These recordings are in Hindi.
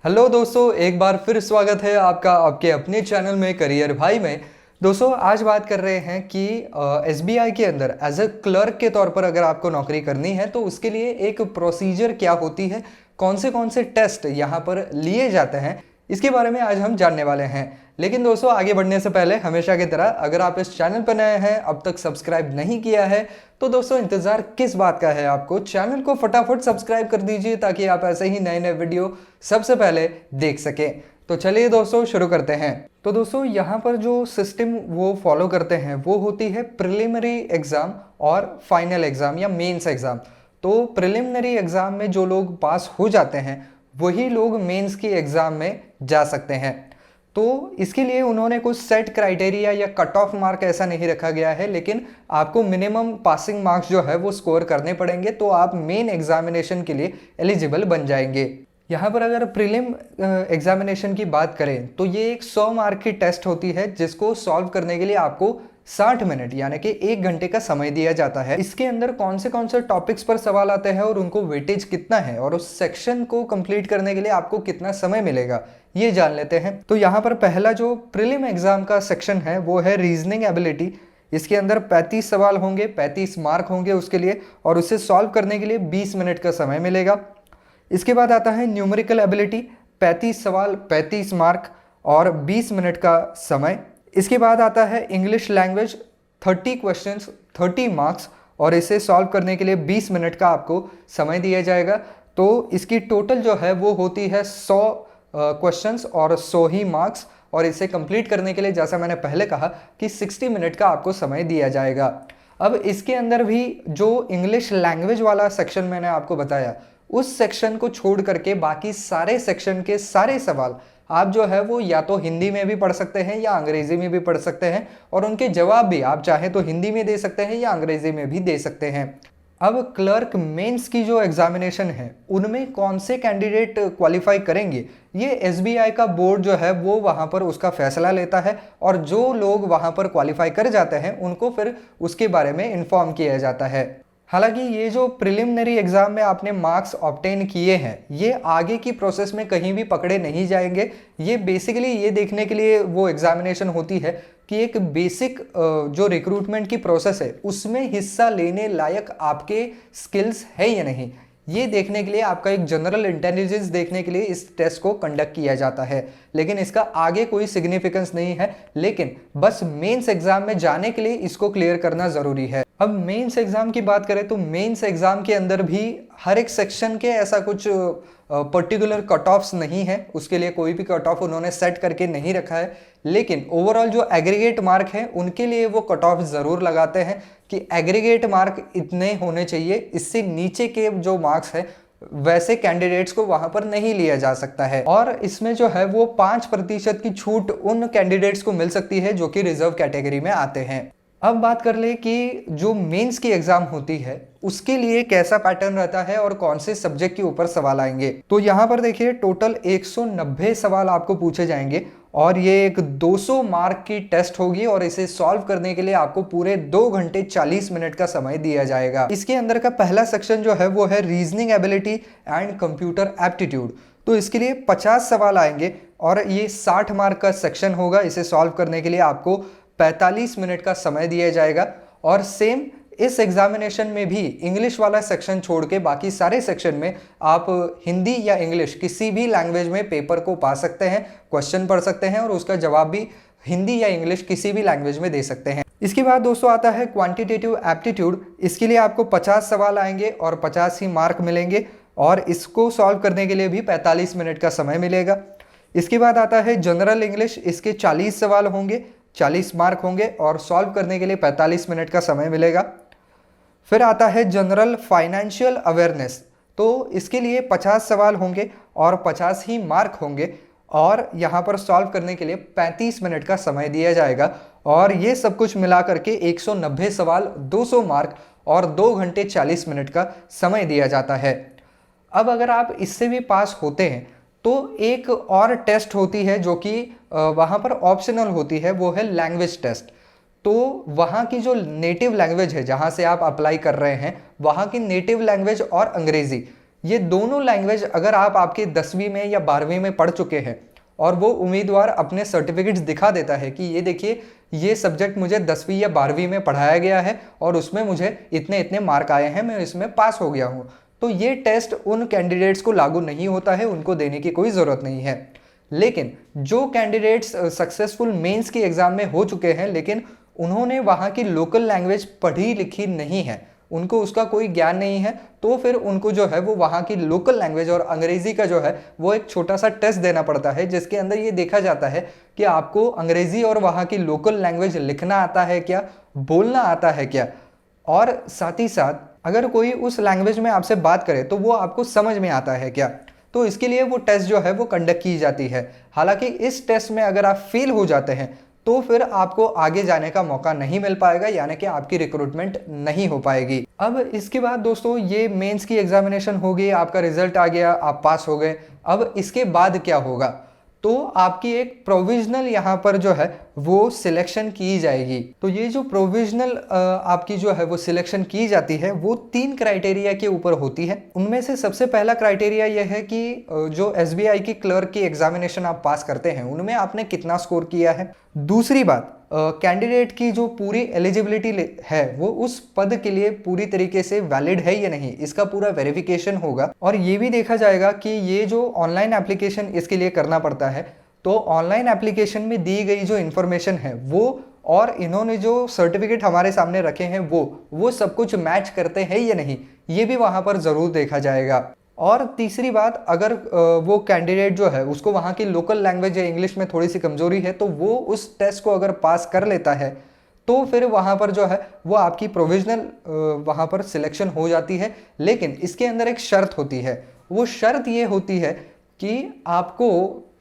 हेलो दोस्तों, एक बार फिर स्वागत है आपका आपके अपने चैनल में करियर भाई में। दोस्तों आज बात कर रहे हैं कि एसबीआई के अंदर एज अ क्लर्क के तौर पर अगर आपको नौकरी करनी है तो उसके लिए एक प्रोसीजर क्या होती है, कौन से टेस्ट यहाँ पर लिए जाते हैं, इसके बारे में आज हम जानने वाले हैं। लेकिन दोस्तों आगे बढ़ने से पहले हमेशा की तरह अगर आप इस चैनल पर नए हैं, अब तक सब्सक्राइब नहीं किया है, तो दोस्तों इंतजार किस बात का है, आपको चैनल को फटाफट सब्सक्राइब कर दीजिए ताकि आप ऐसे ही नए नए वीडियो सबसे पहले देख सकें। तो चलिए दोस्तों शुरू करते हैं। तो दोस्तों यहाँ पर जो सिस्टम वो फॉलो करते हैं वो होती है प्रिलिमिनरी एग्जाम और फाइनल एग्जाम या मेंस एग्जाम। तो प्रिलिमिनरी एग्जाम में जो लोग पास हो जाते हैं वही लोग मेंस की एग्जाम में जा सकते हैं। तो इसके लिए उन्होंने कुछ सेट क्राइटेरिया या कट ऑफ मार्क ऐसा नहीं रखा गया है, लेकिन आपको मिनिमम पासिंग मार्क्स जो है वो स्कोर करने पड़ेंगे तो आप मेन एग्जामिनेशन के लिए एलिजिबल बन जाएंगे। यहाँ पर अगर प्रीलिम एग्जामिनेशन की बात करें तो ये एक 100 मार्क की टेस्ट होती है जिसको सॉल्व करने के लिए आपको 60 मिनट यानी कि 1 घंटे का समय दिया जाता है। इसके अंदर कौन से टॉपिक्स पर सवाल आते हैं और उनको वेटेज कितना है और उस सेक्शन को कंप्लीट करने के लिए आपको कितना समय मिलेगा, ये जान लेते हैं। तो यहाँ पर पहला जो प्रीलिम एग्जाम का सेक्शन है वो है रीजनिंग एबिलिटी। इसके अंदर 35 सवाल होंगे, 35 मार्क होंगे उसके लिए, और उसे सॉल्व करने के लिए 20 मिनट का समय मिलेगा। इसके बाद आता है न्यूमेरिकल एबिलिटी, 35 सवाल, 35 मार्क और 20 मिनट का समय। इसके बाद आता है इंग्लिश लैंग्वेज, 30 क्वेश्चंस, 30 मार्क्स, और इसे सॉल्व करने के लिए 20 मिनट का आपको समय दिया जाएगा। तो इसकी टोटल जो है वो होती है 100 क्वेश्चंस और 100 ही मार्क्स, और इसे कंप्लीट करने के लिए जैसा मैंने पहले कहा कि 60 मिनट का आपको समय दिया जाएगा। अब इसके अंदर भी जो इंग्लिश लैंग्वेज वाला सेक्शन मैंने आपको बताया, उस सेक्शन को छोड़ करके बाकी सारे सेक्शन के सारे सवाल आप जो है वो या तो हिंदी में भी पढ़ सकते हैं या अंग्रेजी में भी पढ़ सकते हैं, और उनके जवाब भी आप चाहे तो हिंदी में दे सकते हैं या अंग्रेजी में भी दे सकते हैं। अब क्लर्क मेंस की जो एग्जामिनेशन है उनमें कौन से कैंडिडेट क्वालिफाई करेंगे, ये एसबीआई का बोर्ड जो है वो वहाँ पर उसका फैसला लेता है, और जो लोग वहाँ पर क्वालिफाई कर जाते हैं उनको फिर उसके बारे में इन्फॉर्म किया जाता है। हालांकि ये जो प्रिलिमिनरी एग्जाम में आपने मार्क्स ऑब्टेन किए हैं ये आगे की प्रोसेस में कहीं भी पकड़े नहीं जाएंगे। ये बेसिकली ये देखने के लिए वो एग्जामिनेशन होती है कि एक बेसिक जो रिक्रूटमेंट की प्रोसेस है उसमें हिस्सा लेने लायक आपके स्किल्स है या नहीं, ये देखने के लिए, आपका एक जनरल इंटेलिजेंस देखने के लिए इस टेस्ट को कंडक्ट किया जाता है। लेकिन इसका आगे कोई सिग्निफिकेंस नहीं है, लेकिन बस मेंस एग्जाम में जाने के लिए इसको क्लियर करना जरूरी है। अब मेंस एग्जाम की बात करें तो मेंस एग्जाम के अंदर भी हर एक सेक्शन के ऐसा कुछ पर्टिकुलर कट ऑफ्स नहीं है, उसके लिए कोई भी कट ऑफ उन्होंने सेट करके नहीं रखा है, लेकिन ओवरऑल जो एग्रीगेट मार्क है उनके लिए वो कट ऑफ जरूर लगाते हैं कि एग्रीगेट मार्क इतने होने चाहिए, इससे नीचे के जो मार्क्स है वैसे कैंडिडेट्स को वहां पर नहीं लिया जा सकता है। और इसमें जो है वो 5% की छूट उन कैंडिडेट्स को मिल सकती है जो कि रिजर्व कैटेगरी में आते हैं। अब बात कर ले कि जो मेंस की एग्जाम होती है उसके लिए कैसा पैटर्न रहता है और कौन से सब्जेक्ट के ऊपर सवाल आएंगे। तो यहाँ पर देखिए टोटल 190 सवाल आपको पूछे जाएंगे, और ये एक 200 मार्क की टेस्ट होगी, और इसे सॉल्व करने के लिए आपको पूरे 2 घंटे 40 मिनट का समय दिया जाएगा। इसके अंदर का पहला सेक्शन जो है वो है reasoning ability and computer aptitude. तो इसके लिए 50 सवाल आएंगे और ये 60 मार्क का सेक्शन होगा। इसे सॉल्व करने के लिए आपको 45 मिनट का समय दिया जाएगा। और सेम इस एग्जामिनेशन में भी इंग्लिश वाला सेक्शन छोड़ के बाकी सारे सेक्शन में आप हिंदी या इंग्लिश किसी भी लैंग्वेज में पेपर को पा सकते हैं, क्वेश्चन पढ़ सकते हैं और उसका जवाब भी हिंदी या इंग्लिश किसी भी लैंग्वेज में दे सकते हैं। इसके बाद दोस्तों आता है क्वांटिटेटिव एप्टीट्यूड। इसके लिए आपको 50 सवाल आएंगे और 50 ही मार्क मिलेंगे, और इसको सॉल्व करने के लिए भी 45 मिनट का समय मिलेगा। इसके बाद आता है जनरल इंग्लिश। इसके 40 सवाल होंगे, 40 मार्क होंगे, और सॉल्व करने के लिए 45 मिनट का समय मिलेगा। फिर आता है जनरल फाइनेंशियल अवेयरनेस। तो इसके लिए 50 सवाल होंगे और 50 ही मार्क होंगे, और यहाँ पर सॉल्व करने के लिए 35 मिनट का समय दिया जाएगा। और ये सब कुछ मिला करके 190 सवाल, 200 मार्क और 2 घंटे 40 मिनट का समय दिया जाता है। अब अगर आप इससे भी पास होते हैं तो एक और टेस्ट होती है जो कि वहाँ पर ऑप्शनल होती है, वो है लैंग्वेज टेस्ट। तो वहाँ की जो नेटिव लैंग्वेज है जहाँ से आप अप्लाई कर रहे हैं, वहाँ की नेटिव लैंग्वेज और अंग्रेजी, ये दोनों लैंग्वेज अगर आप आपके 10वीं में या 12वीं में पढ़ चुके हैं और वो उम्मीदवार अपने सर्टिफिकेट्स दिखा देता है कि ये देखिए ये सब्जेक्ट मुझे 10वीं या 12वीं में पढ़ाया गया है और उसमें मुझे इतने इतने मार्क आए हैं, मैं इसमें पास हो गया हूँ, तो ये टेस्ट उन कैंडिडेट्स को लागू नहीं होता है, उनको देने की कोई ज़रूरत नहीं है। लेकिन जो कैंडिडेट्स सक्सेसफुल मेंस की एग्ज़ाम में हो चुके हैं लेकिन उन्होंने वहाँ की लोकल लैंग्वेज पढ़ी लिखी नहीं है, उनको उसका कोई ज्ञान नहीं है, तो फिर उनको जो है वो वहाँ की लोकल लैंग्वेज और अंग्रेज़ी का जो है वो एक छोटा सा टेस्ट देना पड़ता है, जिसके अंदर ये देखा जाता है कि आपको अंग्रेज़ी और वहाँ की लोकल लैंग्वेज लिखना आता है क्या, बोलना आता है क्या, और साथ ही साथ अगर कोई उस लैंग्वेज में आपसे बात करे तो वो आपको समझ में आता है क्या। तो इसके लिए वो टेस्ट जो है वो कंडक्ट की जाती है। हालांकि इस टेस्ट में अगर आप फेल हो जाते हैं तो फिर आपको आगे जाने का मौका नहीं मिल पाएगा, यानी कि आपकी रिक्रूटमेंट नहीं हो पाएगी। अब इसके बाद दोस्तों ये मेंस की एग्जामिनेशन हो गई, आपका रिजल्ट आ गया, आप पास हो गए। अब इसके बाद क्या होगा, तो आपकी एक प्रोविजनल यहाँ पर जो है वो सिलेक्शन की जाएगी। तो ये जो प्रोविजनल आपकी जो है वो सिलेक्शन की जाती है वो 3 क्राइटेरिया के ऊपर होती है। उनमें से सबसे पहला क्राइटेरिया ये है कि जो एसबीआई की क्लर्क की एग्जामिनेशन आप पास करते हैं उनमें आपने कितना स्कोर किया है। दूसरी बात, कैंडिडेट की जो पूरी एलिजिबिलिटी है वो उस पद के लिए पूरी तरीके से वैलिड है या नहीं, इसका पूरा वेरिफिकेशन होगा। और ये भी देखा जाएगा कि ये जो ऑनलाइन एप्लीकेशन इसके लिए करना पड़ता है, तो ऑनलाइन एप्लीकेशन में दी गई जो इन्फॉर्मेशन है वो और इन्होंने जो सर्टिफिकेट हमारे सामने रखे हैं वो सब कुछ मैच करते हैं या नहीं, ये भी वहाँ पर ज़रूर देखा जाएगा। और तीसरी बात, अगर वो कैंडिडेट जो है उसको वहाँ की लोकल लैंग्वेज या इंग्लिश में थोड़ी सी कमजोरी है तो वो उस टेस्ट को अगर पास कर लेता है तो फिर वहाँ पर जो है वो आपकी प्रोविजनल वहाँ पर सिलेक्शन हो जाती है। लेकिन इसके अंदर एक शर्त होती है, वो शर्त ये होती है कि आपको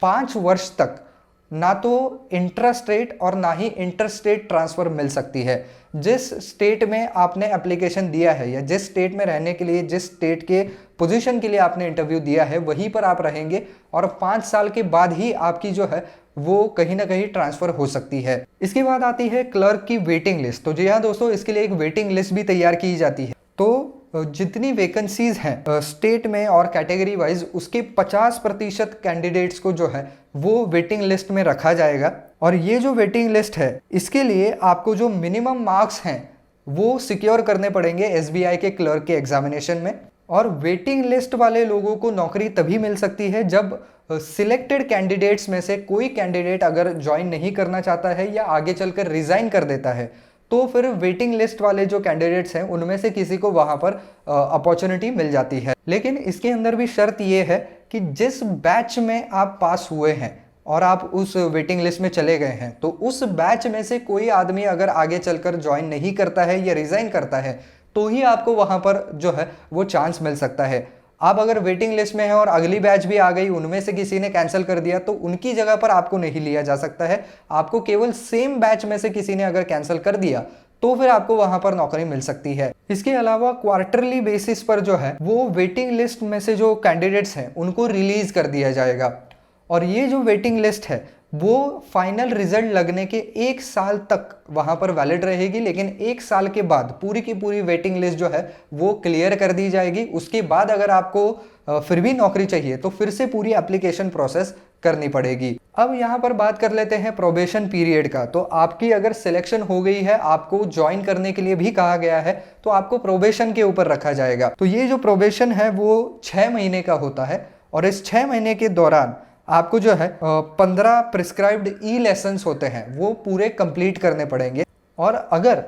5 वर्ष तक ना तो इंट्रास्टेट और ना ही इंटरस्टेट ट्रांसफ़र मिल सकती है। जिस स्टेट में आपने एप्लीकेशन दिया है या जिस स्टेट में रहने के लिए, जिस स्टेट के पोजीशन के लिए आपने इंटरव्यू दिया है वहीं पर आप रहेंगे और 5 साल के बाद ही आपकी जो है वो कहीं ना कहीं ट्रांसफ़र हो सकती है। इसके बाद आती है क्लर्क की वेटिंग लिस्ट। तो जी हाँ दोस्तों, इसके लिए एक वेटिंग लिस्ट भी तैयार की जाती है। तो जितनी वैकेंसीज हैं स्टेट में और कैटेगरी वाइज, उसके 50% कैंडिडेट्स को जो है वो वेटिंग लिस्ट में रखा जाएगा। और ये जो वेटिंग लिस्ट है इसके लिए आपको जो मिनिमम मार्क्स हैं वो सिक्योर करने पड़ेंगे एसबीआई के क्लर्क के एग्जामिनेशन में। और वेटिंग लिस्ट वाले लोगों को नौकरी तभी मिल सकती है जब सिलेक्टेड कैंडिडेट्स में से कोई कैंडिडेट अगर ज्वाइन नहीं करना चाहता है या आगे चलकर रिजाइन कर देता है, तो फिर वेटिंग लिस्ट वाले जो कैंडिडेट्स हैं उनमें से किसी को वहां पर अपॉर्चुनिटी मिल जाती है। लेकिन इसके अंदर भी शर्त ये है कि जिस बैच में आप पास हुए हैं और आप उस वेटिंग लिस्ट में चले गए हैं, तो उस बैच में से कोई आदमी अगर आगे चलकर ज्वाइन नहीं करता है या रिजाइन करता है तो ही आपको वहां पर जो है वो चांस मिल सकता है। आप अगर वेटिंग लिस्ट में हैं और अगली बैच भी आ गई, उनमें से किसी ने कैंसिल कर दिया, तो उनकी जगह पर आपको नहीं लिया जा सकता है। आपको केवल सेम बैच में से किसी ने अगर कैंसिल कर दिया तो फिर आपको वहां पर नौकरी मिल सकती है। इसके अलावा क्वार्टरली बेसिस पर जो है वो वेटिंग लिस्ट में से जो कैंडिडेट्स हैं उनको रिलीज कर दिया जाएगा। और ये जो वेटिंग लिस्ट है वो फाइनल रिजल्ट लगने के 1 साल तक वहां पर वैलिड रहेगी। लेकिन 1 साल के बाद पूरी की पूरी वेटिंग लिस्ट जो है वो क्लियर कर दी जाएगी। उसके बाद अगर आपको फिर भी नौकरी चाहिए तो फिर से पूरी एप्लीकेशन प्रोसेस करनी पड़ेगी। अब यहाँ पर बात कर लेते हैं प्रोबेशन पीरियड का। तो आपकी अगर सिलेक्शन हो गई है, आपको ज्वाइन करने के लिए भी कहा गया है, तो आपको प्रोबेशन के ऊपर रखा जाएगा। तो ये जो प्रोबेशन है वो 6 महीने का होता है और इस 6 महीने के दौरान आपको जो है 15 प्रिस्क्राइब्ड ई लेसन्स होते हैं वो पूरे कंप्लीट करने पड़ेंगे। और अगर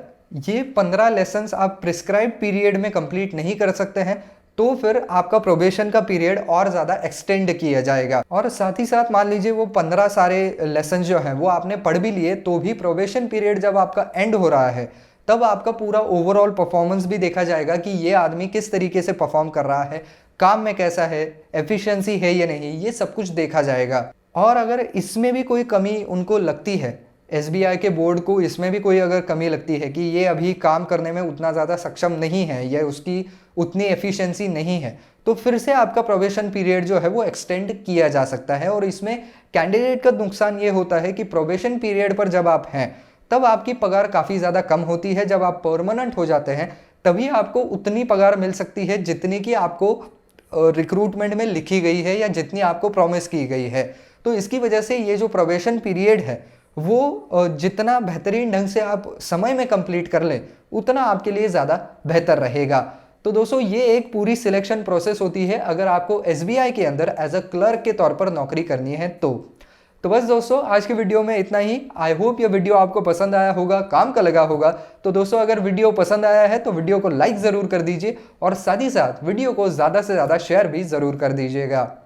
ये 15 लेसन्स आप प्रिस्क्राइब्ड पीरियड में कंप्लीट नहीं कर सकते हैं तो फिर आपका प्रोबेशन का पीरियड और ज़्यादा एक्सटेंड किया जाएगा। और साथ ही साथ मान लीजिए वो 15 सारे लेसन जो हैं वो आपने पढ़ भी लिए, तो भी प्रोबेशन पीरियड जब आपका एंड हो रहा है तब आपका पूरा ओवरऑल परफॉर्मेंस भी देखा जाएगा कि ये आदमी किस तरीके से परफॉर्म कर रहा है, काम में कैसा है, एफिशिएंसी है या नहीं, ये सब कुछ देखा जाएगा। और अगर इसमें भी कोई कमी उनको लगती है, एसबीआई के बोर्ड को इसमें भी कोई अगर कमी लगती है कि ये अभी काम करने में उतना ज़्यादा सक्षम नहीं है या उसकी उतनी एफिशिएंसी नहीं है, तो फिर से आपका प्रोबेशन पीरियड जो है वो एक्सटेंड किया जा सकता है। और इसमें कैंडिडेट का नुकसान ये होता है कि प्रोबेशन पीरियड पर जब आप हैं तब आपकी पगार काफ़ी ज़्यादा कम होती है। जब आप परमानेंट हो जाते हैं तभी आपको उतनी पगार मिल सकती है जितनी कि आपको रिक्रूटमेंट में लिखी गई है या जितनी आपको प्रॉमिस की गई है। तो इसकी वजह से ये जो प्रोबेशन पीरियड है वो जितना बेहतरीन ढंग से आप समय में कंप्लीट कर लें उतना आपके लिए ज़्यादा बेहतर रहेगा। तो दोस्तों ये एक पूरी सिलेक्शन प्रोसेस होती है अगर आपको एसबीआई के अंदर एज अ क्लर्क के तौर पर नौकरी करनी है तो बस दोस्तों आज के वीडियो में इतना ही। आई होप ये वीडियो आपको पसंद आया होगा, काम का लगा होगा। तो दोस्तों अगर वीडियो पसंद आया है तो वीडियो को लाइक ज़रूर कर दीजिए और साथ ही साथ वीडियो को ज़्यादा से ज़्यादा शेयर भी ज़रूर कर दीजिएगा।